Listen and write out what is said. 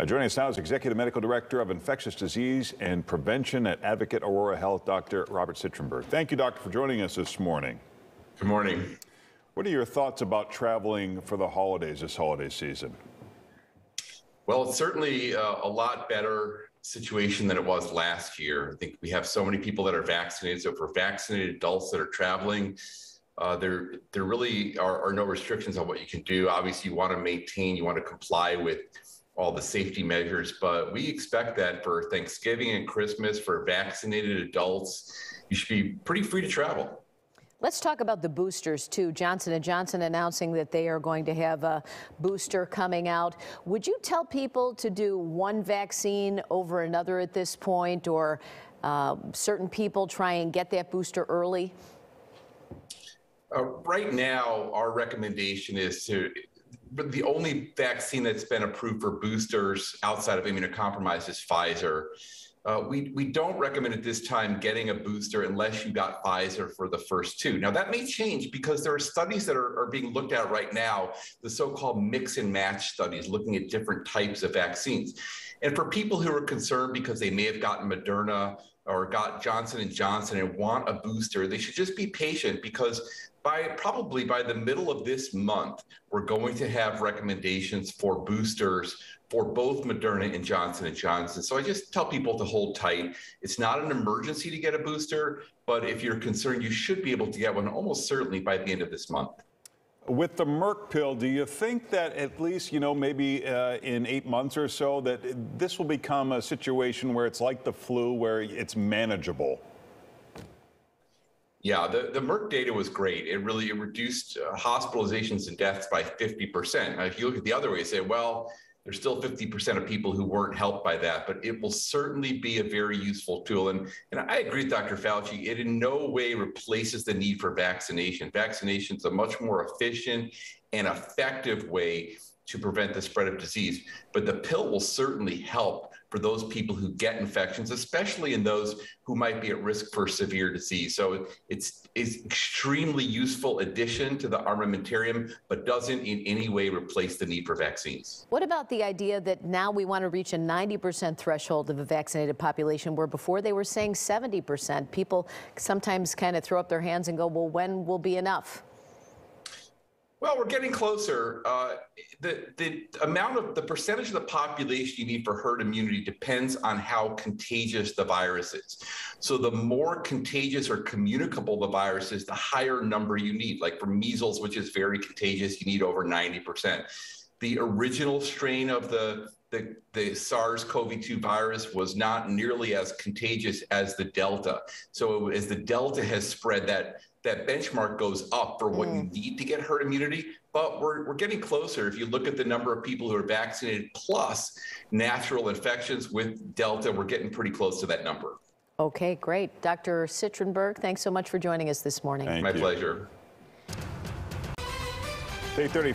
Joining us now is Executive Medical Director of Infectious Disease and Prevention at Advocate Aurora Health, Dr. Robert Citrenberg. Thank you, Doctor, for joining us this morning. Good morning. What are your thoughts about traveling for the holidays this holiday season? Well, it's certainly a lot better situation than it was last year. I think we have so many people that are vaccinated. So for vaccinated adults that are traveling, there really are no restrictions on what you can do. Obviously, you want to comply with all the safety measures, but we expect that for Thanksgiving and Christmas for vaccinated adults, you should be pretty free to travel. Let's talk about the boosters, too. Johnson & Johnson announcing that they are going to have a booster coming out. Would you tell people to do one vaccine over another at this point, or certain people try and get that booster early? Right now, our recommendation is the only vaccine that's been approved for boosters outside of immunocompromised is Pfizer. We don't recommend at this time getting a booster unless you got Pfizer for the first two. Now, that may change because there are studies that are being looked at right now, the so-called mix and match studies, looking at different types of vaccines. And for people who are concerned because they may have gotten Moderna or got Johnson & Johnson and want a booster, they should just be patient, because probably by the middle of this month, we're going to have recommendations for boosters for both Moderna and Johnson & Johnson. So I just tell people to hold tight. It's not an emergency to get a booster, but if you're concerned, you should be able to get one almost certainly by the end of this month. With the Merck pill, do you think that at least, maybe in 8 months or so, that this will become a situation where it's like the flu, where it's manageable? Yeah, the Merck data was great. It reduced hospitalizations and deaths by 50%. Now, if you look at the other way, you say, well, there's still 50% of people who weren't helped by that, but it will certainly be a very useful tool. And I agree with Dr. Fauci. It in no way replaces the need for vaccination. Vaccination is a much more efficient and effective way to prevent the spread of disease. But the pill will certainly help for those people who get infections, especially in those who might be at risk for severe disease. So it's extremely useful addition to the armamentarium, but doesn't in any way replace the need for vaccines. What about the idea that now we want to reach a 90% threshold of a vaccinated population, where before they were saying 70%? People sometimes kind of throw up their hands and go, well, when will be enough? Well, we're getting closer. The percentage of the population you need for herd immunity depends on how contagious the virus is. So the more contagious or communicable the virus is, the higher number you need. Like for measles, which is very contagious, you need over 90%. The original strain of the SARS-CoV-2 virus was not nearly as contagious as the Delta. So as the Delta has spread, that benchmark goes up for what you need to get herd immunity, but we're getting closer. If you look at the number of people who are vaccinated plus natural infections with Delta, we're getting pretty close to that number. Okay, great. Dr. Citrenberg, thanks so much for joining us this morning. My pleasure. 8:30.